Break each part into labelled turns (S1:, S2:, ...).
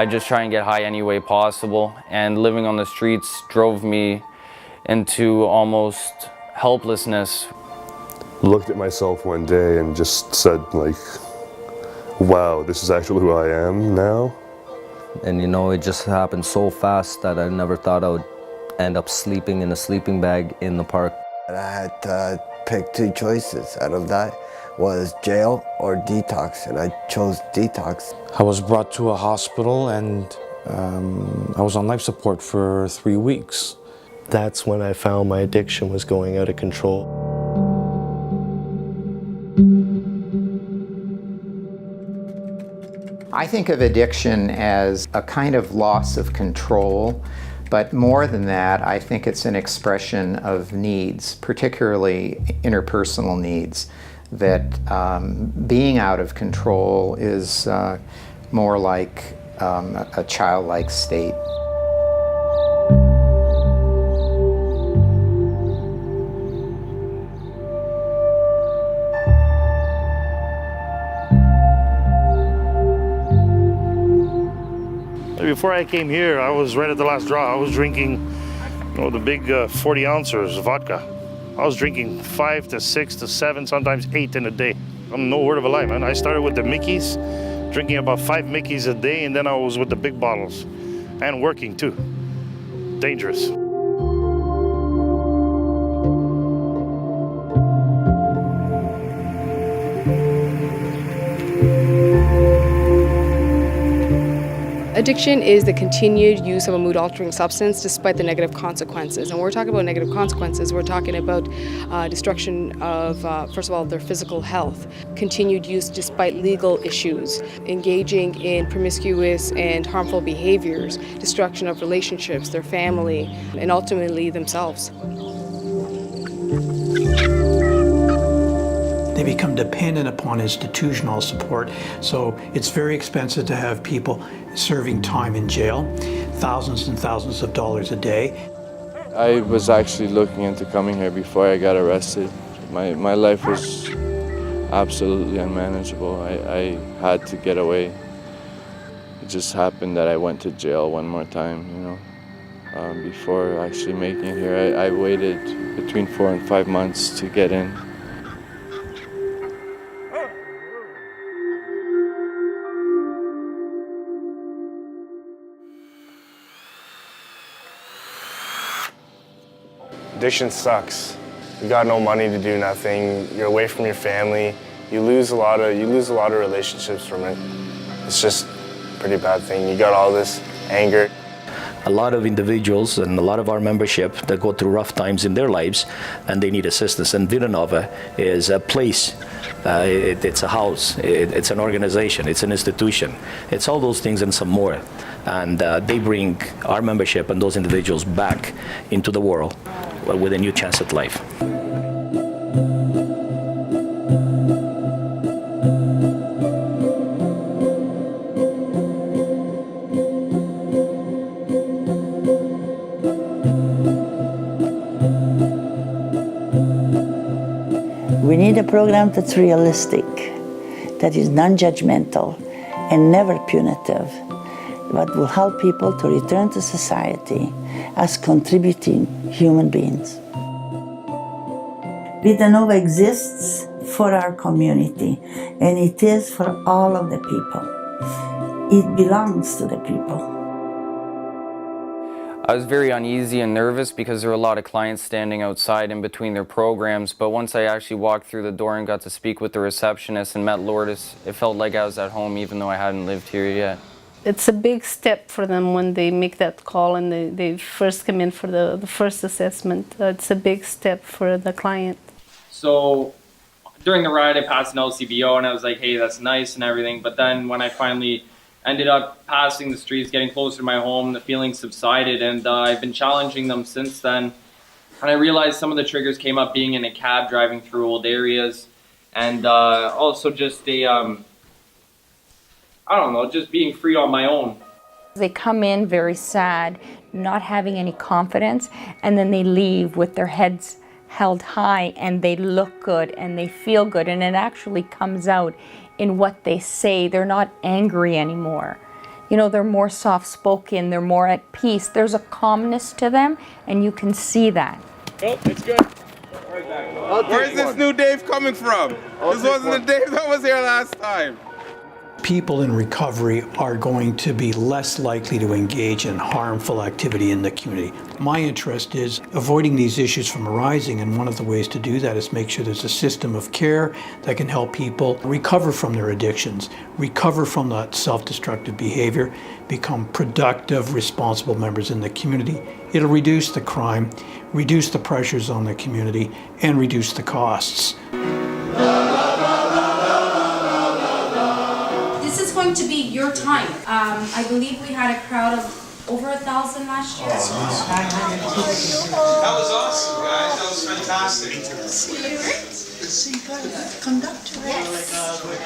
S1: I just try and get high any way possible, and living on the streets drove me into almost helplessness.
S2: Looked at myself one day and just said, like, wow, this is actually who I am now.
S3: And you know, it just happened so fast that I never thought I would end up sleeping in a sleeping bag in the park.
S4: I had to pick two choices. Out of that was jail or detox, and I chose detox.
S5: I was brought to a hospital and I was on life support for 3 weeks.
S6: That's when I found my addiction was going out of control.
S7: I think of addiction as a kind of loss of control, but more than that, I think it's an expression of needs, particularly interpersonal needs, that being out of control is more like a childlike state.
S8: Before I came here, I was right at the last draw. I was drinking, the big 40 ounces of vodka. I was drinking 5 to 6 to 7, sometimes 8 in a day. I'm no word of a lie, man. I started with the Mickeys, drinking about 5 Mickeys a day, and then I was with the big bottles, and working too. Dangerous.
S9: Addiction is the continued use of a mood-altering substance despite the negative consequences. And when we're talking about negative consequences, we're talking about destruction of, first of all, their physical health, continued use despite legal issues, engaging in promiscuous and harmful behaviors, destruction of relationships, their family, and ultimately themselves.
S10: They become dependent upon institutional support, so it's very expensive to have people serving time in jail, thousands and thousands of dollars a day.
S11: I was actually looking into coming here before I got arrested. My life was absolutely unmanageable. I had to get away. It just happened that I went to jail one more time, before actually making it here. I waited between 4 and 5 months to get in.
S12: Addiction sucks. You got no money to do nothing. You're away from your family. You lose a lot of relationships from it. It's just a pretty bad thing. You got all this anger.
S13: A lot of individuals and a lot of our membership that go through rough times in their lives and they need assistance. And Vitanova is a place, it's a house, it's an organization, it's an institution. It's all those things and some more. And they bring our membership and those individuals back into the world with a new chance at life.
S14: We need a program that's realistic, that is non-judgmental and never punitive, but will help people to return to society as contributing human beings. Vitanova exists for our community, and it is for all of the people. It belongs to the people.
S1: I was very uneasy and nervous because there were a lot of clients standing outside in between their programs, but once I actually walked through the door and got to speak with the receptionist and met Lourdes, it felt like I was at home even though I hadn't lived here yet.
S15: It's a big step for them when they make that call and they first come in for the first assessment. It's a big step for the client.
S16: So during the ride I passed an LCBO and I was like, hey, that's nice and everything, but then when I finally ended up passing the streets, getting closer to my home, the feeling subsided, and I've been challenging them since then. And I realized some of the triggers came up being in a cab driving through old areas, and also just just being free on my own.
S17: They come in very sad, not having any confidence, and then they leave with their heads held high and they look good and they feel good, and it actually comes out in what they say. They're not angry anymore. You know, they're more soft-spoken, they're more at peace. There's a calmness to them, and you can see that.
S18: Oh, it's good. Where's this new Dave coming from? This wasn't the Dave that was here last time.
S10: People in recovery are going to be less likely to engage in harmful activity in the community. My interest is avoiding these issues from arising, and one of the ways to do that is make sure there's a system of care that can help people recover from their addictions, recover from that self-destructive behavior, become productive, responsible members in the community. It'll reduce the crime, reduce the pressures on the community, and reduce the costs.
S19: Going to be your time. I believe we had a crowd of over 1,000 last year.
S18: That was awesome, guys. That was fantastic.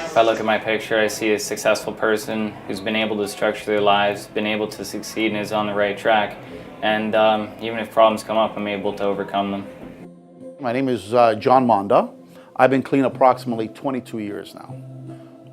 S1: If I look at my picture, I see a successful person who's been able to structure their lives, been able to succeed, and is on the right track. And even if problems come up, I'm able to overcome them.
S20: My name is John Monda. I've been clean approximately 22 years now.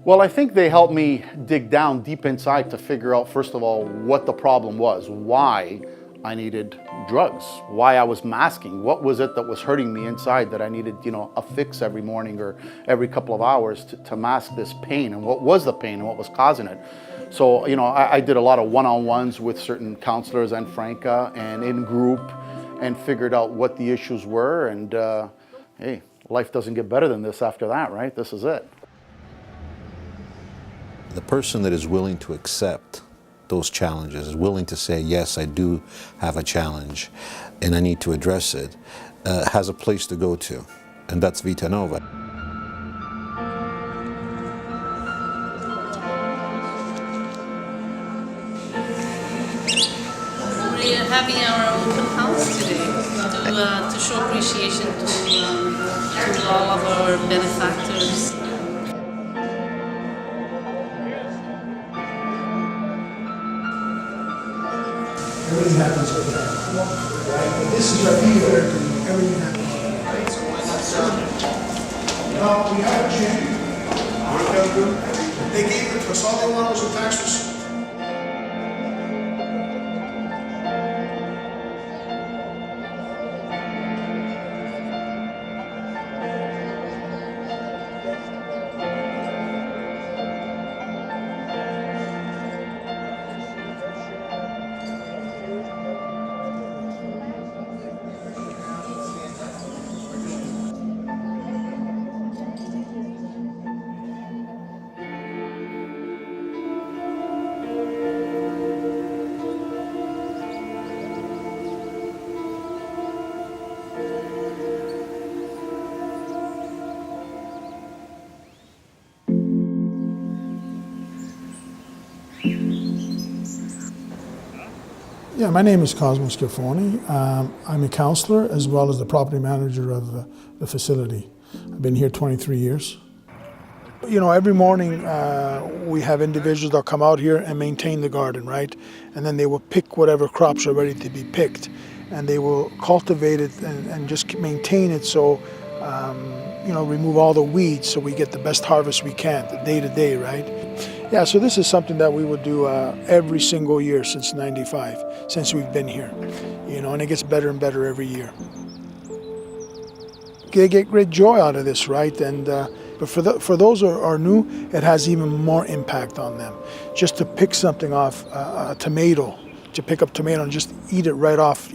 S20: Well, I think they helped me dig down deep inside to figure out, first of all, what the problem was, why I needed drugs, why I was masking, what was it that was hurting me inside that I needed, a fix every morning or every couple of hours to mask this pain, and what was the pain and what was causing it. So, I did a lot of one-on-ones with certain counselors and Franca and in group and figured out what the issues were, and hey, life doesn't get better than this after that, right? This is it.
S21: The person that is willing to accept those challenges, is willing to say, yes, I do have a challenge and I need to address it, has a place to go to, and that's Vitanova.
S22: We are having our open house today to show appreciation to all of our benefactors.
S23: Everything happens with that. Right? But this is our key therapy. Everything happens with that. Right? So we have a gym. They gave it to us. All they wanted was a tax receipt. Yeah, my name is Cosmo Scafoni. I'm a counselor as well as the property manager of the facility. I've been here 23 years. Every morning we have individuals that come out here and maintain the garden, right? And then they will pick whatever crops are ready to be picked, and they will cultivate it and just maintain it so, remove all the weeds so we get the best harvest we can, the day-to-day, right? Yeah, so this is something that we would do every single year since '95, since we've been here, and it gets better and better every year. They get great joy out of this, right? And but for those who are new, it has even more impact on them. Just to pick something off a tomato, to pick up tomato and just eat it right off,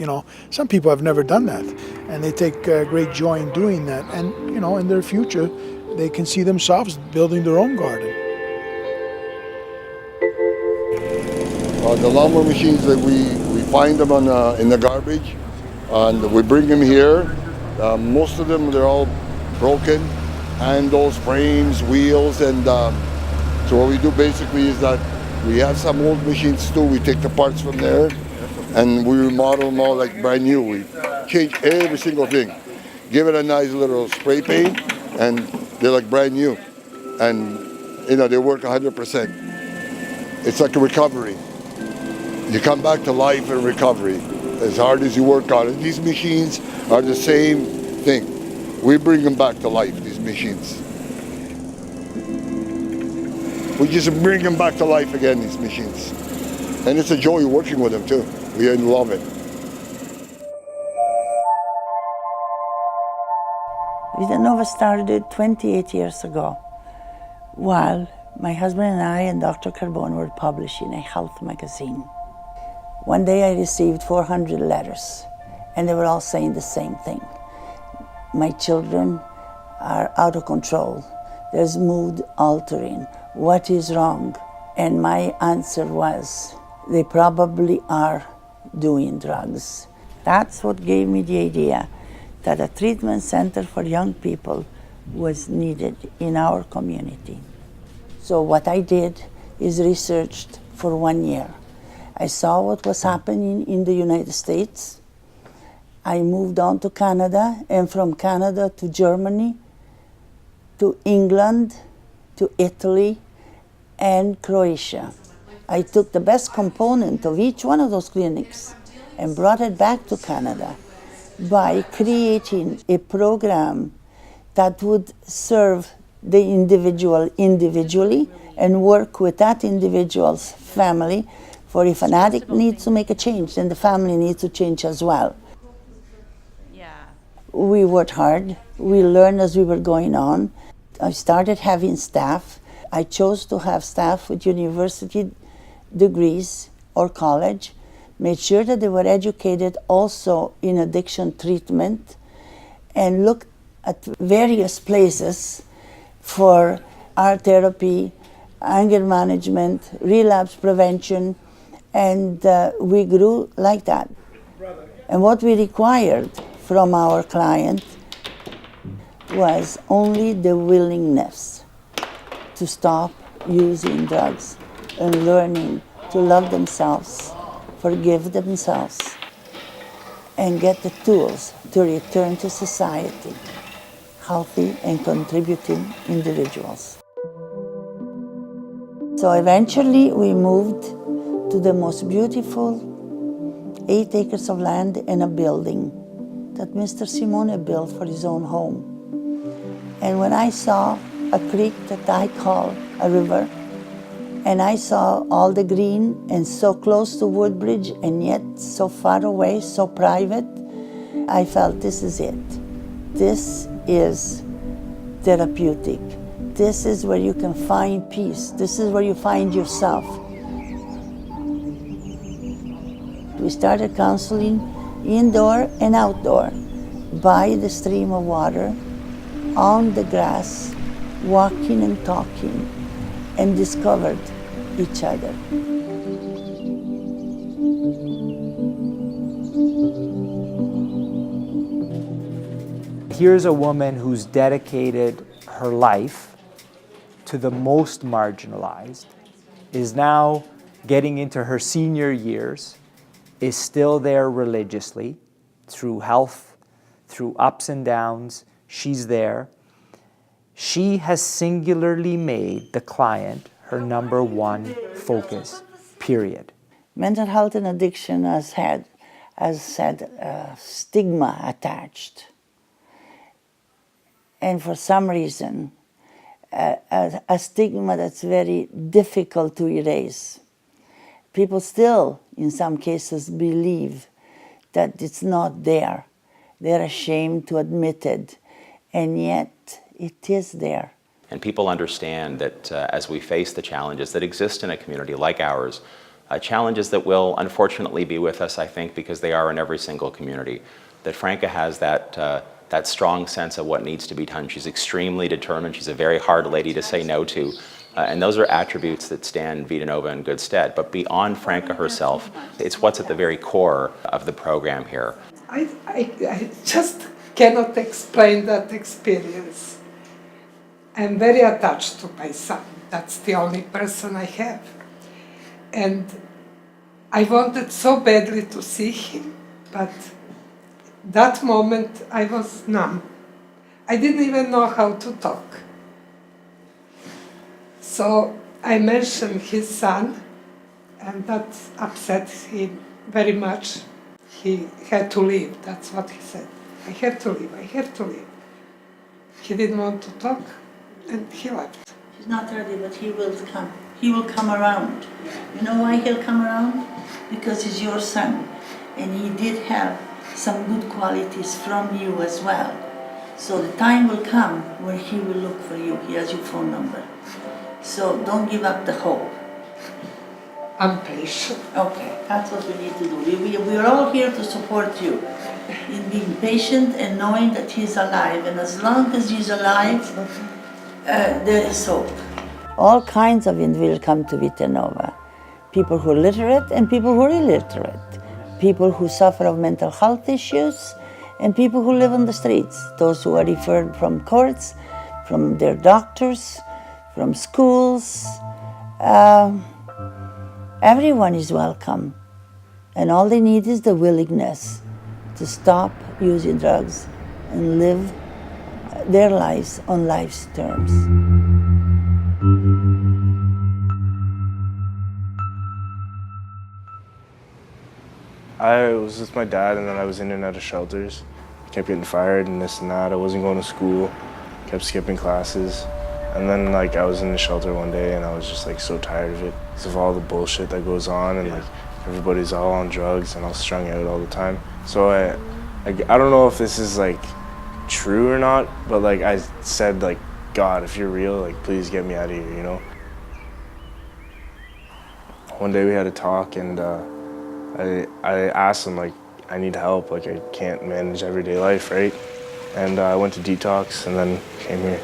S23: some people have never done that, and they take great joy in doing that. And in their future, they can see themselves building their own garden.
S24: The lawnmower machines that we find them in the garbage, and we bring them here. Most of them, they're all broken, handles, frames, wheels, and so what we do basically is that we have some old machines too. We take the parts from there and we remodel them all like brand new. We change every single thing, give it a nice little spray paint, and they're like brand new. And they work 100%. It's like a recovery. You come back to life and recovery as hard as you work on it. These machines are the same thing. We bring them back to life, these machines. We just bring them back to life again, these machines. And it's a joy working with them too. We love it.
S14: Vitanova started 28 years ago while my husband and I and Dr. Carbone were publishing a health magazine. One day I received 400 letters, and they were all saying the same thing. My children are out of control. There's mood altering. What is wrong? And my answer was, they probably are doing drugs. That's what gave me the idea that a treatment center for young people was needed in our community. So what I did is researched for 1 year. I saw what was happening in the United States. I moved on to Canada, and from Canada to Germany, to England, to Italy, and Croatia. I took the best component of each one of those clinics and brought it back to Canada by creating a program that would serve the individual individually and work with that individual's family. For if an addict needs to make a change, then the family needs to change as well. We worked hard. We learned as we were going on. I started having staff. I chose to have staff with university degrees or college, made sure that they were educated also in addiction treatment, and looked at various places for art therapy, anger management, relapse prevention, and we grew like that. And what we required from our client was only the willingness to stop using drugs and learning to love themselves, forgive themselves, and get the tools to return to society, healthy and contributing individuals. So eventually we moved to the most beautiful 8 acres of land and a building that Mr. Simone built for his own home. And when I saw a creek that I call a river, and I saw all the green and so close to Woodbridge and yet so far away, so private, I felt this is it. This is therapeutic. This is where you can find peace. This is where you find yourself. We started counseling indoor and outdoor, by the stream of water, on the grass, walking and talking, and discovered each other.
S2: Here's a woman who's dedicated her life to the most marginalized, is now getting into her senior years, is still there religiously, through health, through ups and downs, she's there. She has singularly made the client her #1 focus, period.
S14: Mental health and addiction has had stigma attached. And for some reason, a stigma that's very difficult to erase. People still, in some cases, believe that it's not there. They're ashamed to admit it, and yet it is there.
S3: And people understand that as we face the challenges that exist in a community like ours, challenges that will unfortunately be with us, I think, because they are in every single community, that Franca has that strong sense of what needs to be done. She's extremely determined. She's a very hard lady to say no to. And those are attributes that stand Vitanova in good stead. But beyond Franca herself, it's what's at the very core of the program here.
S4: I just cannot explain that experience. I'm very attached to my son. That's the only person I have. And I wanted so badly to see him, but that moment I was numb. I didn't even know how to talk. So I mentioned his son, and that upset him very much. He had to leave, that's what he said. I have to leave, I have to leave. He didn't want to talk, and he left.
S14: He's not ready, but he will come. he will come around. You know why he'll come around? Because he's your son, and he did have some good qualities from you as well. So the time will come where he will look for you. He has your phone number. So don't give up the hope.
S4: I'm patient.
S14: Okay, that's what we need to do. We are all here to support you in being patient and knowing that he's alive. And as long as he's alive, there is hope. All kinds of individuals come to Vitanova. People who are literate and people who are illiterate. People who suffer of mental health issues and people who live on the streets. Those who are referred from courts, from their doctors, from schools. Everyone is welcome. And all they need is the willingness to stop using drugs and live their lives on life's terms.
S12: I was with my dad, and then I was in and out of shelters. I kept getting fired and this and that. I wasn't going to school, kept skipping classes. And then like I was in the shelter one day and I was just like so tired of it because of all the bullshit that goes on, and like everybody's all on drugs and all strung out all the time. So I don't know if this is like true or not, but like I said, like, God, if you're real, like please get me out of here, you know? One day we had a talk, and I asked him, like, I need help, like I can't manage everyday life, right? And I went to detox and then came here.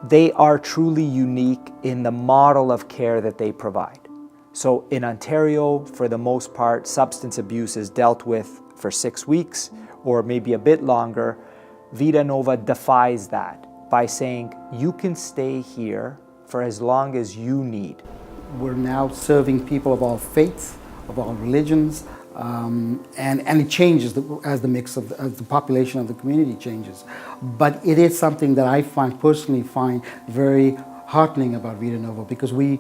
S2: They are truly unique in the model of care that they provide. So in Ontario, for the most part, substance abuse is dealt with for 6 weeks or maybe a bit longer. Vitanova defies that by saying you can stay here for as long as you need.
S5: We're now serving people of all faiths, of all religions, and it changes as the mix of as the population of the community changes. But it is something that I personally find very heartening about Vitanova, because we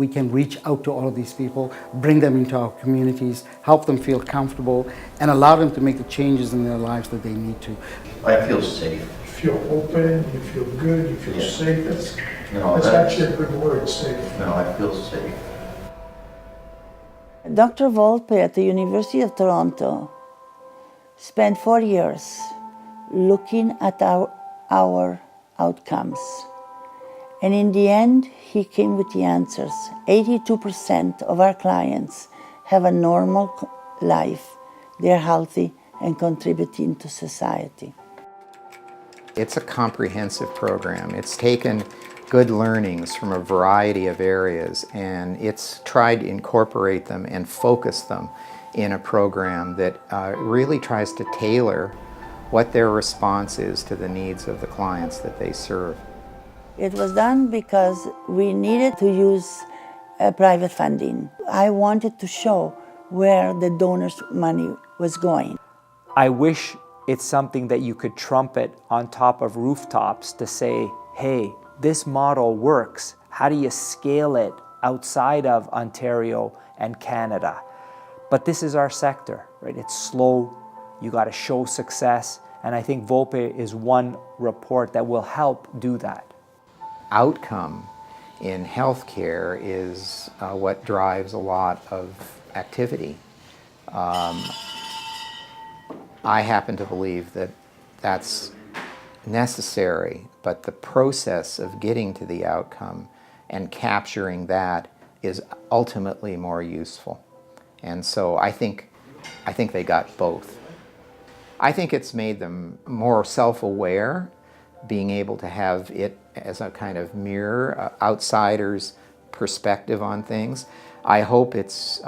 S5: can reach out to all of these people, bring them into our communities, help them feel comfortable, and allow them to make the changes in their lives that they need to.
S6: I feel safe.
S23: You feel open, you feel good, you feel safe. That's actually a good word, safe.
S6: No, I feel safe.
S14: Dr. Volpe at the University of Toronto spent 4 years looking at our outcomes. And in the end, he came with the answers. 82% of our clients have a normal life. They're healthy and contributing to society.
S7: It's a comprehensive program. It's taken good learnings from a variety of areas, and it's tried to incorporate them and focus them in a program that really tries to tailor what their response is to the needs of the clients that they serve.
S14: It was done because we needed to use private funding. I wanted to show where the donors' money was going.
S2: I wish it's something that you could trumpet on top of rooftops to say, hey, this model works. How do you scale it outside of Ontario and Canada? But this is our sector, right? It's slow. You got to show success. And I think Volpe is one report that will help do that.
S7: Outcome in healthcare is what drives a lot of activity. I happen to believe that that's necessary, but the process of getting to the outcome and capturing that is ultimately more useful. And so I think they got both. I think it's made them more self-aware, being able to have it as a kind of mirror, outsider's perspective on things. I hope it's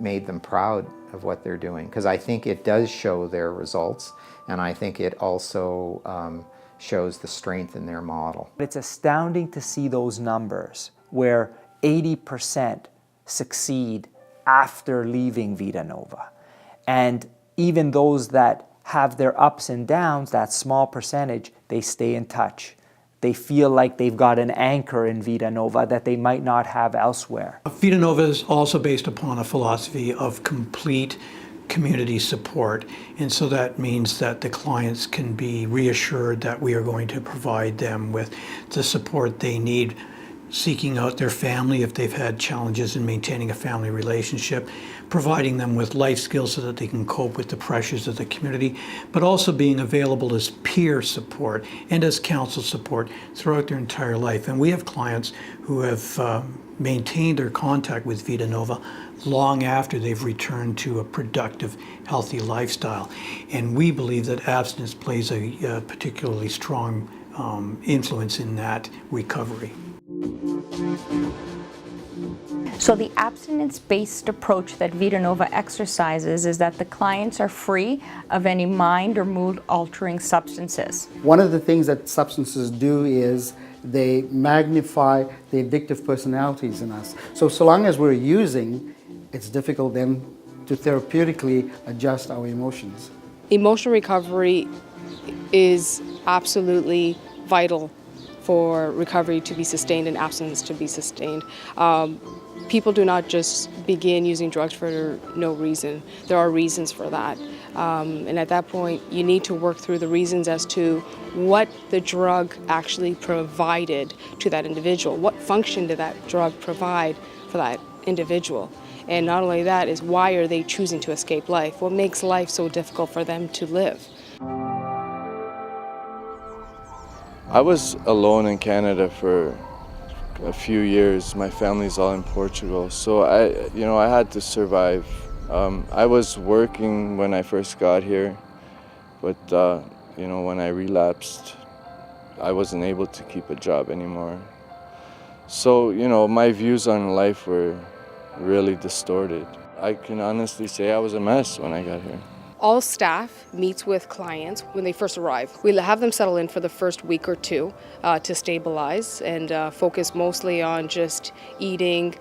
S7: made them proud of what they're doing, because I think it does show their results, and I think it also shows the strength in their model.
S2: It's astounding to see those numbers where 80% succeed after leaving Vitanova. And even those that have their ups and downs, that small percentage, they stay in touch. They feel like they've got an anchor in Vitanova that they might not have elsewhere.
S10: Vitanova is also based upon a philosophy of complete community support. And so that means that the clients can be reassured that we are going to provide them with the support they need, seeking out their family if they've had challenges in maintaining a family relationship, providing them with life skills so that they can cope with the pressures of the community, but also being available as peer support and as counsel support throughout their entire life. And we have clients who have maintained their contact with Vitanova long after they've returned to a productive, healthy lifestyle. And we believe that abstinence plays a particularly strong influence in that recovery.
S17: So the abstinence-based approach that Vitanova exercises is that the clients are free of any mind or mood-altering substances.
S5: One of the things that substances do is they magnify the addictive personalities in us. So long as we're using, it's difficult then to therapeutically adjust our emotions.
S8: Emotional recovery is absolutely vital for recovery to be sustained and abstinence to be sustained. People do not just begin using drugs for no reason. There are reasons for that. And at that point, you need to work through the reasons as to what the drug actually provided to that individual. What function did that drug provide for that individual? And not only that, is why are they choosing to escape life? What makes life so difficult for them to live?
S9: I was alone in Canada for a few years. My family's all in Portugal, so I had to survive. I was working when I first got here, but when I relapsed, I wasn't able to keep a job anymore. So my views on life were really distorted. I can honestly say I was a mess when I got here.
S8: All staff meets with clients when they first arrive. We have them settle in for the first week or two to stabilize and focus mostly on just eating,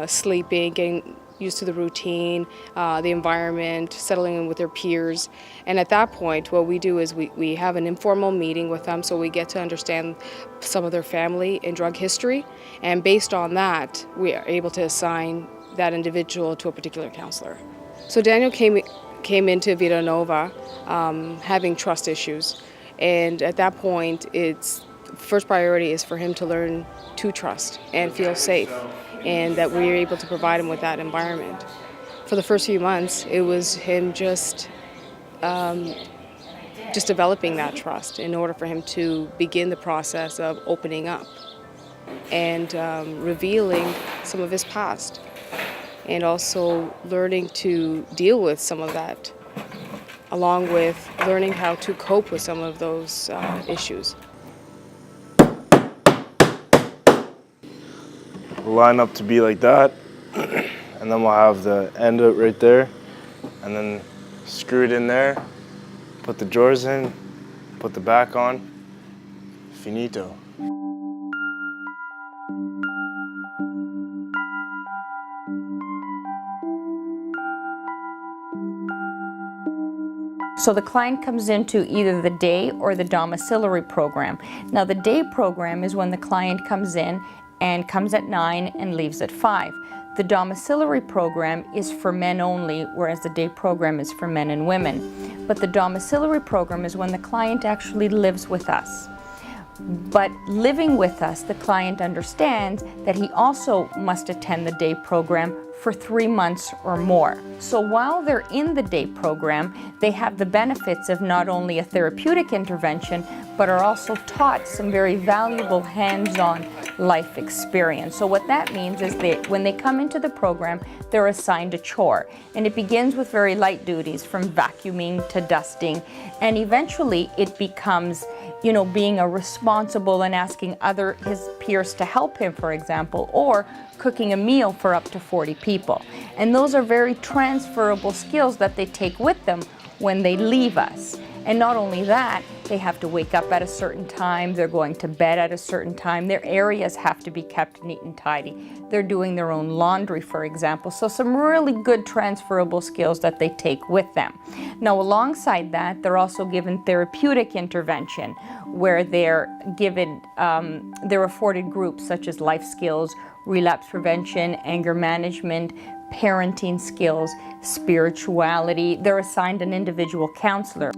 S8: sleeping, getting used to the routine, the environment, settling in with their peers. And at that point, what we do is we have an informal meeting with them so we get to understand some of their family and drug history. And based on that, we are able to assign that individual to a particular counselor. So Daniel came into Vitanova having trust issues. And at that point, its first priority is for him to learn to trust and feel safe, and that we are able to provide him with that environment. For the first few months, it was him just developing that trust in order for him to begin the process of opening up and revealing some of his past, and also learning to deal with some of that, along with learning how to cope with some of those issues.
S12: We'll line up to be like that, and then we'll have the end out right there, and then screw it in there, put the drawers in, put the back on, finito.
S17: So the client comes into either the day or the domiciliary program. Now the day program is when the client comes in and comes at 9 and leaves at 5. The domiciliary program is for men only, whereas the day program is for men and women. But the domiciliary program is when the client actually lives with us. But living with us, the client understands that he also must attend the day program for 3 months or more. So while they're in the day program, they have the benefits of not only a therapeutic intervention, but are also taught some very valuable hands-on life experience. So what that means is that when they come into the program, they're assigned a chore. And it begins with very light duties, from vacuuming to dusting. And eventually it becomes, being a responsible and asking his peers to help him, for example, or cooking a meal for up to 40 people. And those are very transferable skills that they take with them when they leave us. And not only that, They have to wake up at a certain time, they're going to bed at a certain time, their areas have to be kept neat and tidy. They're doing their own laundry, for example. So some really good transferable skills that they take with them. Now, alongside that, they're also given therapeutic intervention, where they're given, they're afforded groups such as life skills, relapse prevention, anger management, parenting skills, spirituality. They're assigned an individual counselor.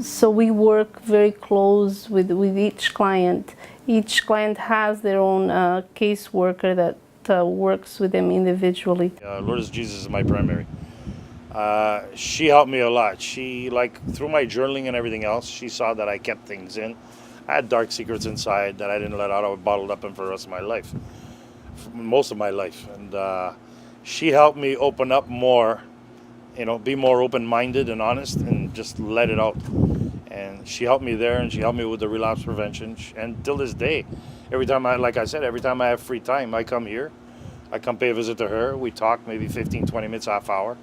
S11: So we work very close with each client. Each client has their own caseworker that works with them individually.
S13: Lourdes Jesus is my primary. She helped me a lot. She, through my journaling and everything else, she saw that I kept things in. I had dark secrets inside that I didn't let out. I was bottled up in for the rest of my life, most of my life. And she helped me open up more, be more open-minded and honest and just let it out. And she helped me there, and she helped me with the relapse prevention. And till this day, every time like I said, every time I have free time, I come here. I come pay a visit to her. We talk maybe 15, 20 minutes, half hour.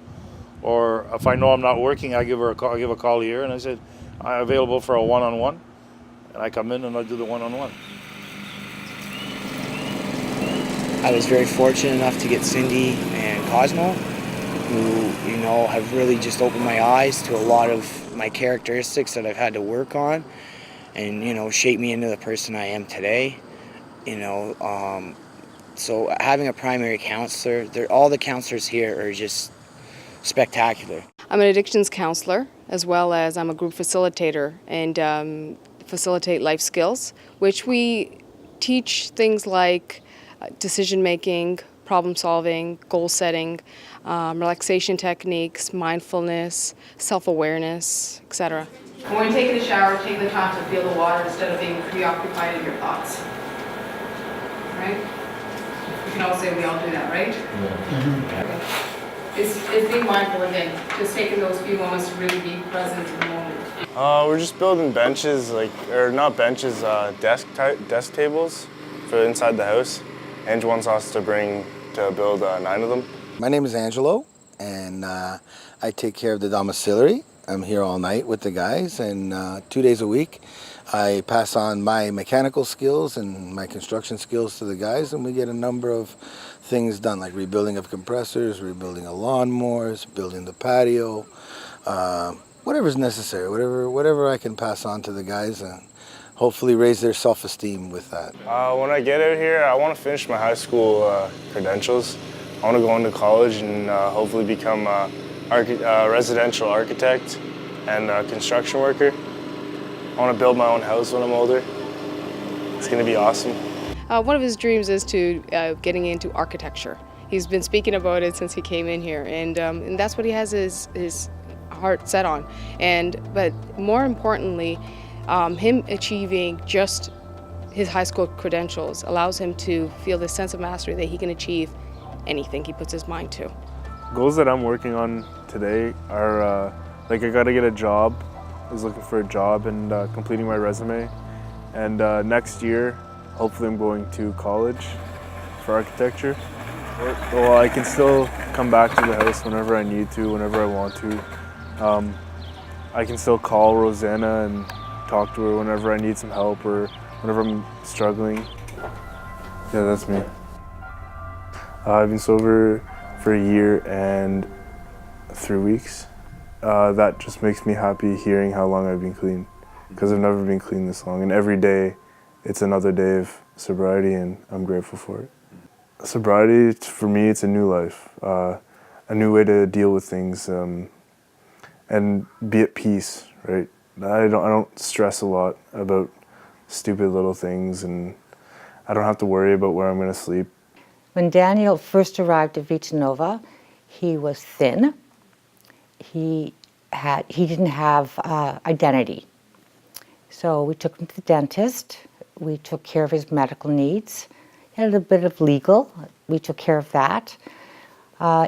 S13: Or if I know I'm not working, I give her a call. I give a call here, and I said, I'm available for a one-on-one. And I come in and I do the one-on-one.
S15: I was very fortunate enough to get Cindy and Cosmo, who, have really just opened my eyes to a lot of my characteristics that I've had to work on and, shape me into the person I am today. So having a primary counselor, all the counselors here are just spectacular.
S8: I'm an addictions counselor, as well as I'm a group facilitator and facilitate life skills, which we teach things like decision making, problem solving, goal setting, relaxation techniques, mindfulness, self-awareness, etc. When you're taking a shower, take the time to feel the water instead of being preoccupied in your thoughts. Right? You can all say we all do that, right? It's being mindful again, just taking those few moments to really be present in the moment.
S12: We're just building benches, or not benches, desk tables for inside the house. Ange wants us to build 9 of them.
S16: My name is Angelo, and I take care of the domiciliary. I'm here all night with the guys, and 2 days a week I pass on my mechanical skills and my construction skills to the guys, and we get a number of things done, like rebuilding of compressors, rebuilding of lawnmowers, building the patio, whatever's necessary, whatever I can pass on to the guys, and hopefully raise their self-esteem with that.
S12: When I get out here, I want to finish my high school credentials. I want to go into college and hopefully become a residential architect and a construction worker. I want to build my own house when I'm older. It's going to be awesome.
S8: One of his dreams is to getting into architecture. He's been speaking about it since he came in here, and that's what he has his heart set on. But more importantly, him achieving just his high school credentials allows him to feel this sense of mastery that he can achieve anything he puts his mind to.
S12: Goals that I'm working on today are I got to get a job. I was looking for a job and completing my resume. And next year, hopefully I'm going to college for architecture. Well, I can still come back to the house whenever I need to, whenever I want to. I can still call Rosanna and talk to her whenever I need some help or whenever I'm struggling. Yeah, that's me. I've been sober for a year and 3 weeks. That just makes me happy hearing how long I've been clean, because I've never been clean this long, and every day it's another day of sobriety, and I'm grateful for it. Sobriety, for me, it's a new life, a new way to deal with things and be at peace, right? I don't stress a lot about stupid little things, and I don't have to worry about where I'm going to sleep.
S25: When Daniel first arrived at Vitanova, he was thin. He didn't have identity. So we took him to the dentist. We took care of his medical needs. He had a little bit of legal. We took care of that.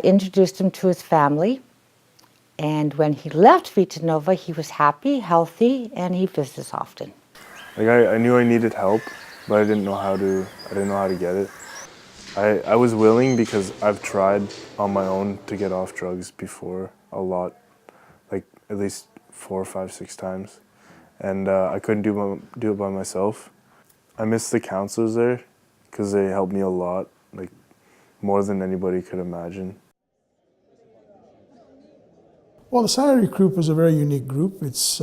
S25: Introduced him to his family. And when he left Vitanova, he was happy, healthy, and he visits often.
S12: I knew I needed help, but I didn't know how to get it. I was willing because I've tried on my own to get off drugs before a lot, like at least 4, 5, 6 times.
S9: and I couldn't do it by myself. I miss the counselors there because they helped me a lot, like more than anybody could imagine.
S23: Well, the Saturday group is a very unique group. It's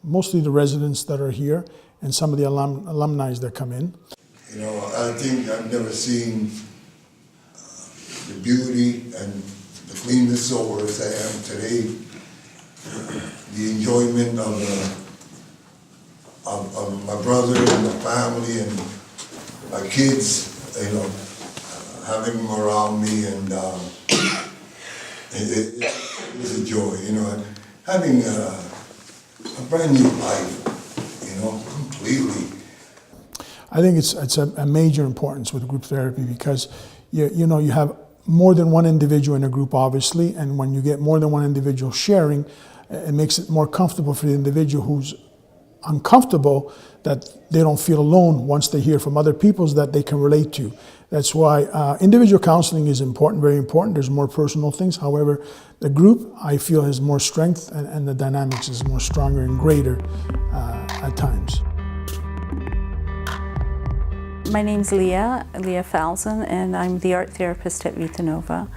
S23: mostly the residents that are here and some of the alumni that come in.
S24: You know, I think I've never seen the beauty and the cleanness soul as I am today. The enjoyment of my brother and my family and my kids, you know, having them around me, and it is a joy, you know, and having a brand new life, you know, completely.
S23: I think it's a major importance with group therapy because you know you have more than one individual in a group, obviously, and when you get more than one individual sharing, it makes it more comfortable for the individual who's uncomfortable, that they don't feel alone once they hear from other people that they can relate to. That's why individual counseling is important, very important. There's more personal things. However, the group, I feel, has more strength and the dynamics is more stronger and greater at times.
S1: My name's Leah Falzon, and I'm the art therapist at Vitanova.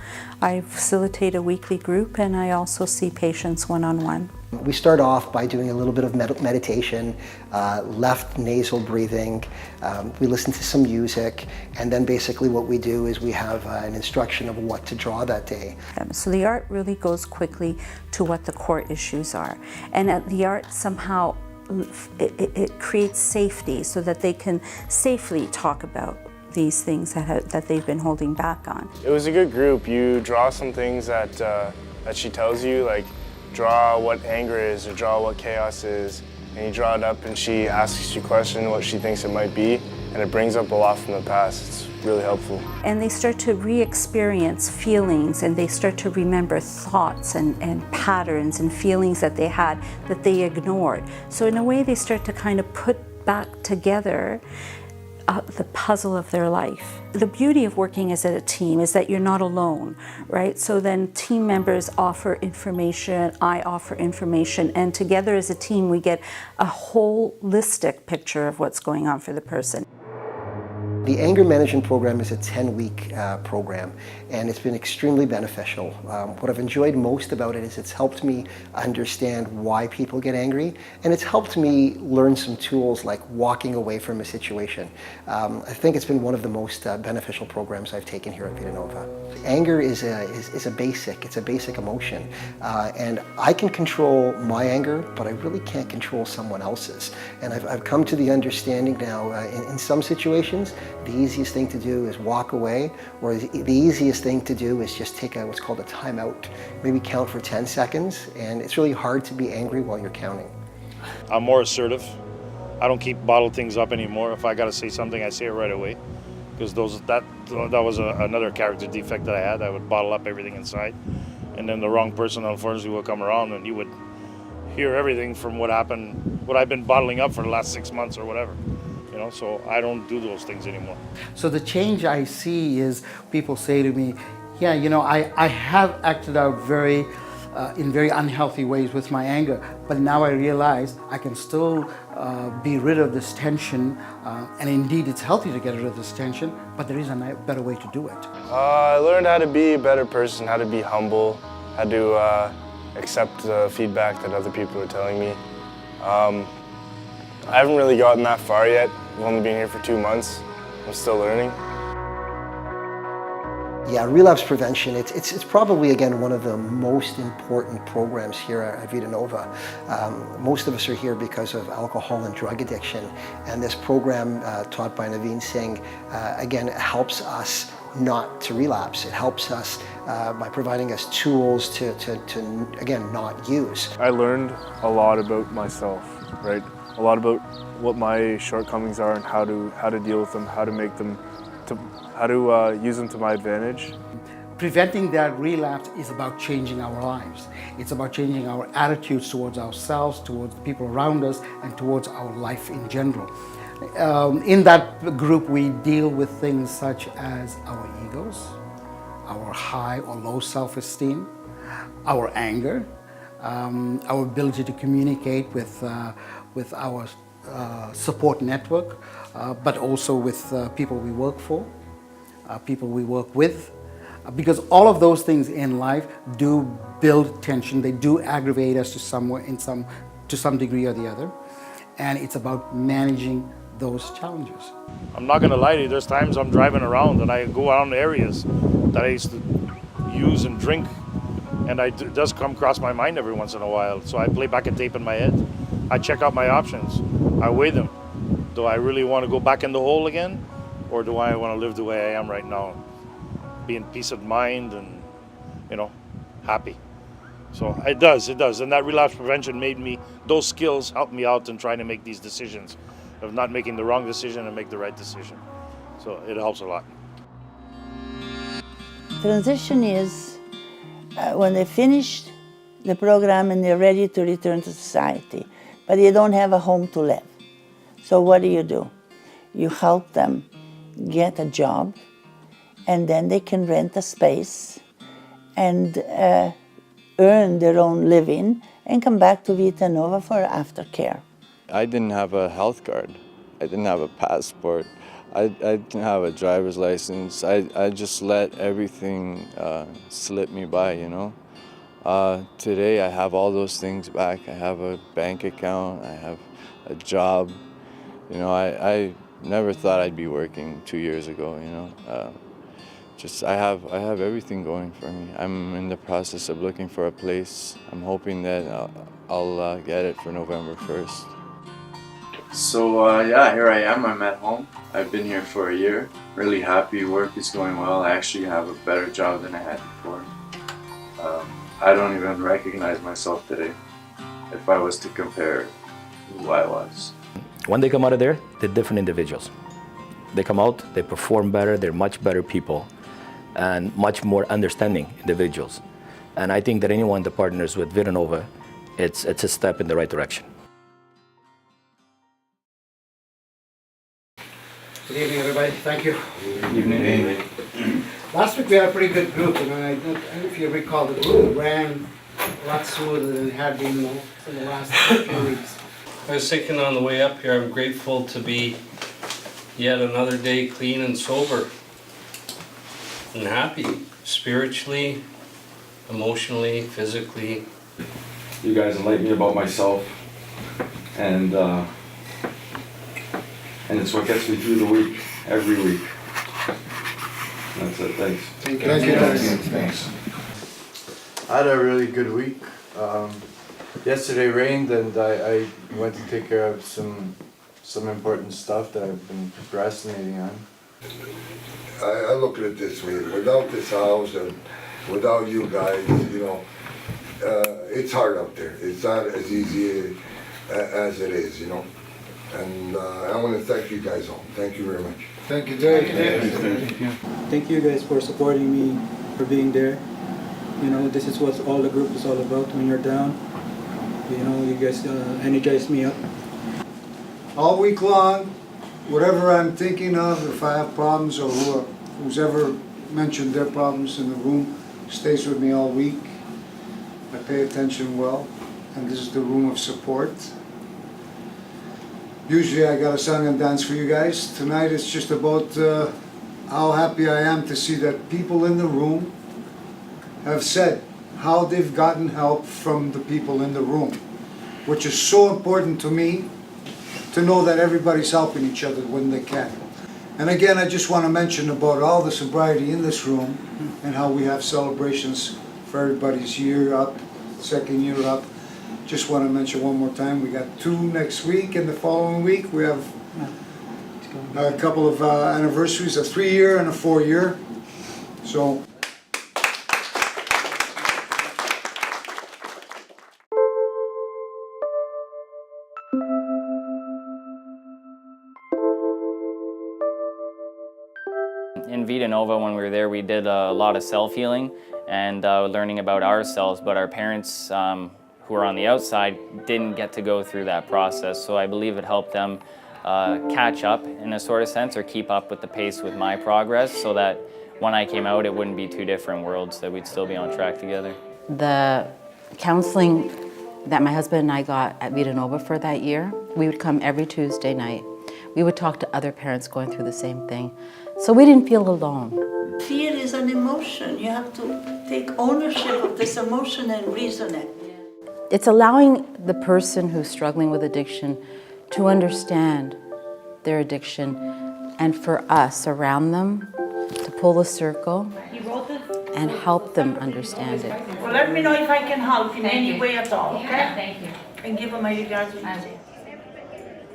S1: I facilitate a weekly group, and I also see patients one-on-one.
S18: We start off by doing a little bit of meditation, left nasal breathing. We listen to some music, and then basically what we do is we have an instruction of what to draw that day.
S1: So the art really goes quickly to what the core issues are, and the art somehow it creates safety so that they can safely talk about these things that they've been holding back on.
S12: It was a good group. You draw some things that she tells you, like draw what anger is or draw what chaos is, and you draw it up and she asks you a question, what she thinks it might be, and it brings up a lot from the past. It's really helpful.
S1: And they start to re-experience feelings, and they start to remember thoughts and patterns and feelings that they had that they ignored. So in a way they start to kind of put back together the puzzle of their life. The beauty of working as a team is that you're not alone, right? So then team members offer information, I offer information, and together as a team we get a holistic picture of what's going on for the person.
S18: The anger management program is a 10-week program, and it's been extremely beneficial. What I've enjoyed most about it is it's helped me understand why people get angry, and it's helped me learn some tools like walking away from a situation. I think it's been one of the most beneficial programs I've taken here at Vitanova. Anger is a basic emotion, and I can control my anger, but I really can't control someone else's. And I've come to the understanding now, in some situations, the easiest thing to do is walk away, or the easiest thing to do is just take what's called a timeout. Maybe count for 10 seconds, and it's really hard to be angry while you're counting.
S13: I'm more assertive. I don't keep bottled things up anymore. If I got to say something, I say it right away. Because that was another character defect that I had. I would bottle up everything inside. And then the wrong person, unfortunately, would come around and he would hear everything from what happened, what I've been bottling up for the last 6 months or whatever. You know, so I don't do those things anymore.
S5: So the change I see is people say to me, yeah, you know, I have acted out in very unhealthy ways with my anger, but now I realize I can still be rid of this tension, and indeed it's healthy to get rid of this tension, but there is a better way to do it.
S12: I learned how to be a better person, how to be humble, how to accept the feedback that other people are telling me. I haven't really gotten that far yet. I've only been here for 2 months. I'm still learning.
S18: Yeah, relapse prevention, it's probably, again, one of the most important programs here at Vitanova. Most of us are here because of alcohol and drug addiction, and this program taught by Naveen Singh, again, helps us not to relapse. It helps us by providing us tools to again, not use.
S9: I learned a lot about myself, right? A lot about what my shortcomings are and how to deal with them, how to make them, how to use them to my advantage.
S5: Preventing that relapse is about changing our lives. It's about changing our attitudes towards ourselves, towards the people around us, and towards our life in general. In that group, we deal with things such as our egos, our high or low self-esteem, our anger, our ability to communicate with with our support network, but also with people we work for, people we work with, because all of those things in life do build tension. They do aggravate us to some degree or the other, and it's about managing those challenges.
S13: I'm not gonna lie to you, there's times I'm driving around and I go around areas that I used to use and drink, and it does come across my mind every once in a while. So I play back a tape in my head. I check out my options. I weigh them. Do I really want to go back in the hole again? Or do I want to live the way I am right now? Be in peace of mind and, happy. So it does. And that relapse prevention those skills helped me out in trying to make these decisions, of not making the wrong decision and make the right decision. So it helps a lot.
S14: Transition is when they finish the program and they're ready to return to society, but they don't have a home to live. So what do? You help them get a job, and then they can rent a space and earn their own living and come back to Vitanova for aftercare.
S9: I didn't have a health card. I didn't have a passport. I didn't have a driver's license. I just let everything slip me by, Today I have all those things back. I have a bank account. I have a job. I never thought I'd be working 2 years ago, I have everything going for me. I'm in the process of looking for a place. I'm hoping that I'll get it for November 1st. So here I am. I'm at home. I've been here for a year. Really happy. Work is going well. I actually have a better job than I had before. I don't even recognize myself today if I was to compare who I was.
S3: When they come out of there, they're different individuals. They come out, they perform better, they're much better people and much more understanding individuals. And I think that anyone that partners with Vitanova, it's a step in the right direction.
S5: Good evening, everybody. Thank you.
S9: Good evening.
S5: Last week we had a pretty good group, and I don't know if you recall, the group ran a lot smoother than it had been in the last few weeks.
S19: I was thinking on the way up here, I'm grateful to be yet another day clean and sober and happy, spiritually, emotionally, physically.
S20: You guys enlighten me about myself, and it's what gets me through the week, every week. That's it, thanks.
S5: Thank you.
S9: Thanks. I had a really good week. Yesterday rained and I went to take care of some important stuff that I've been procrastinating on.
S24: I look at it this way, without this house and without you guys, it's hard out there. It's not as easy as it is, And I want to thank you guys all. Thank you very much.
S21: Thank you, Dave. Thank you guys for supporting me, for being there. This is what all the group is all about when you're down. You guys energize me up.
S22: All week long, whatever I'm thinking of, if I have problems or who's ever mentioned their problems in the room, stays with me all week. I pay attention well, and this is the room of support. Usually I got a song and dance for you guys. Tonight it's just about how happy I am to see that people in the room have said how they've gotten help from the people in the room, which is so important to me, to know that everybody's helping each other when they can. And again, I just want to mention about all the sobriety in this room and how we have celebrations for everybody's year up, second year up. Just want to mention one more time, we got 2 next week, and the following week we have a couple of anniversaries, a 3-year and a 4-year. So.
S26: In Vitanova, when we were there, we did a lot of self-healing and learning about ourselves, but our parents who are on the outside didn't get to go through that process. So I believe it helped them catch up in a sort of sense, or keep up with the pace with my progress, so that when I came out, it wouldn't be 2 different worlds, that we'd still be on track together.
S27: The counseling
S1: that my husband and I got at Vitanova for that year. We would come every Tuesday night. We would talk to other parents going through the same thing. So we didn't feel alone.
S2: Fear is an emotion. You have to take ownership of this emotion and reason it.
S1: It's allowing the person who's struggling with addiction to understand their addiction, and for us around them to pull the circle and help them understand it.
S2: Well, let me know if I can help in any way at all, okay? Thank you. And give them my regards.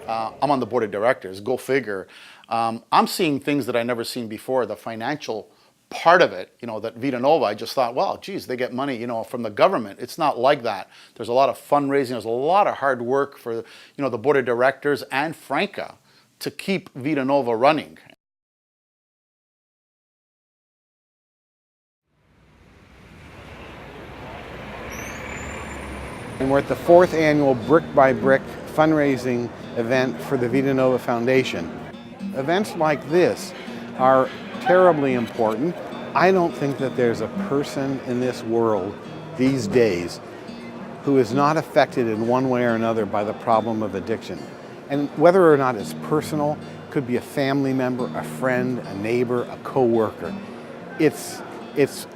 S4: I'm on the board of directors, go figure. I'm seeing things that I've never seen before, the financial part of it, that Vitanova, I just thought, well, geez, they get money, from the government. It's not like that. There's a lot of fundraising, there's a lot of hard work for, the board of directors and Franca to keep Vitanova running.
S6: And we're at the 4th annual Brick by Brick fundraising event for the Vitanova Foundation. Events like this are terribly important. I don't think that there's a person in this world these days who is not affected in one way or another by the problem of addiction. And whether or not it's personal, could be a family member, a friend, a neighbor, a co-worker. It's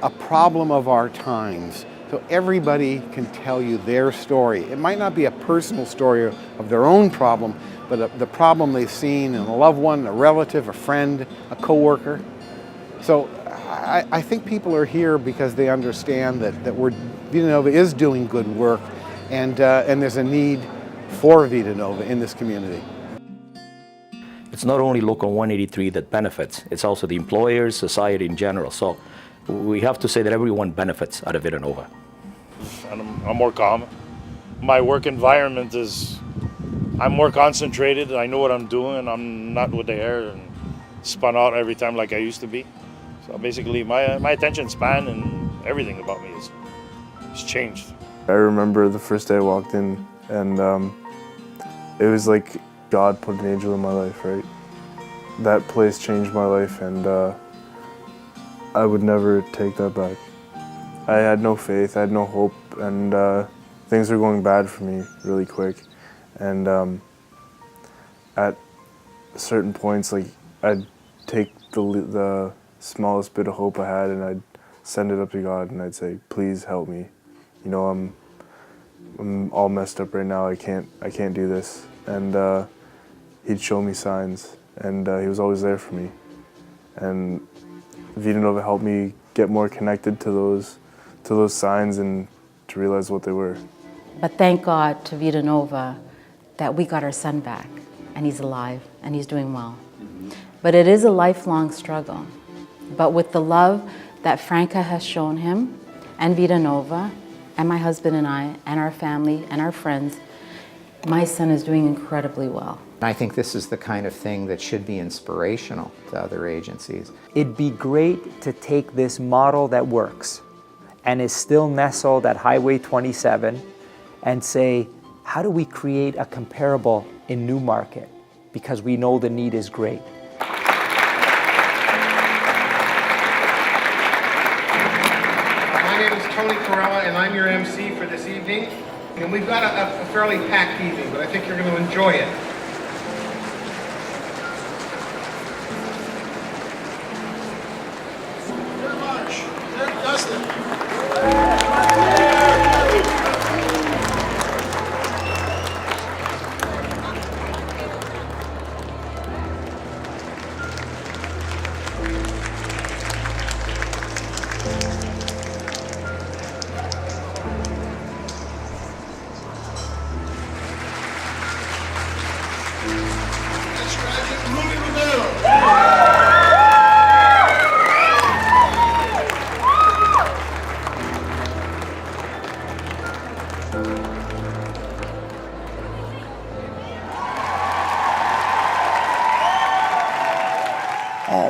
S6: a problem of our times. So everybody can tell you their story. It might not be a personal story of their own problem, but the problem they've seen in a loved one, a relative, a friend, a co-worker. So I think people are here because they understand that Vitanova is doing good work, and there's a need for Vitanova in this community.
S3: It's not only Local 183 that benefits, it's also the employers, society in general. So we have to say that everyone benefits out of Vitanova.
S13: I'm more calm. My work environment I'm more concentrated. I know what I'm doing. I'm not with the hair and spun out every time like I used to be. So basically my attention span and everything about me has changed.
S9: I remember the first day I walked in, and it was like God put an angel in my life, right? That place changed my life, and I would never take that back. I had no faith, I had no hope, and things were going bad for me really quick. And at certain points, like, I'd take the smallest bit of hope I had and I'd send it up to God and I'd say, please help me. I'm all messed up right now, I can't do this. And he'd show me signs, and he was always there for me. And Vitanova helped me get more connected to those signs and to realize what they were.
S1: But thank God to Vitanova that we got our son back, and he's alive, and he's doing well. But it is a lifelong struggle. But with the love that Franca has shown him, and Vitanova, and my husband and I, and our family, and our friends, my son is doing incredibly well.
S7: I think this is the kind of thing that should be inspirational to other agencies. It'd be great to take this model that works and is still nestled at Highway 27 and say, how do we create a comparable in Newmarket? Because we know the need is great.
S10: My name is Tony Carella, and I'm your MC for this evening. And we've got a fairly packed evening, but I think you're going to enjoy it.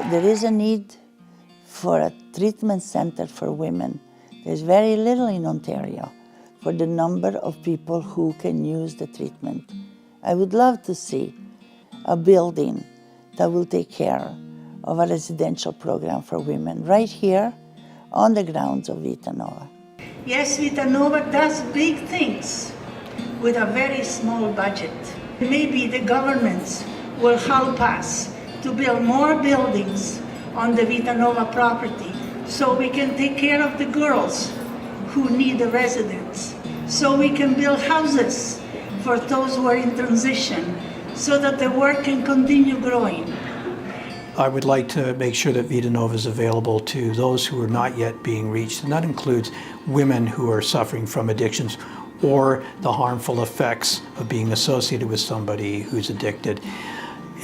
S14: There is a need for a treatment center for women. There's very little in Ontario for the number of people who can use the treatment. I would love to see a building that will take care of a residential program for women right here on the grounds of Vitanova.
S2: Yes, Vitanova does big things. with a very small budget. Maybe the governments will help us to build more buildings on the Vitanova property so we can take care of the girls who need a residence, so we can build houses for those who are in transition, so that the work can continue growing.
S8: I would like to make sure that Vitanova is available to those who are not yet being reached, and that includes women who are suffering from addictions or the harmful effects of being associated with somebody who's addicted,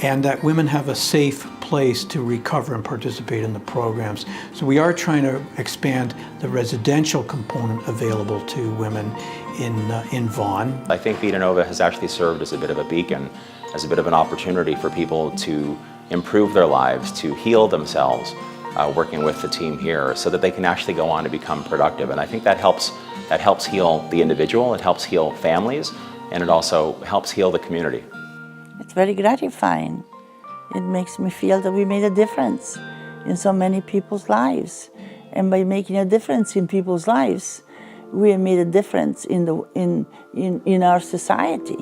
S8: and that women have a safe place to recover and participate in the programs. So we are trying to expand the residential component available to women in Vaughan.
S11: I think Vitanova has actually served as a bit of a beacon, as a bit of an opportunity for people to improve their lives, to heal themselves, working with the team here, so that they can actually go on to become productive. And I think that helps heal the individual, it helps heal families, and it also helps heal the community.
S14: It's very gratifying. It makes me feel that we made a difference in so many people's lives. And by making a difference in people's lives, we have made a difference in our society.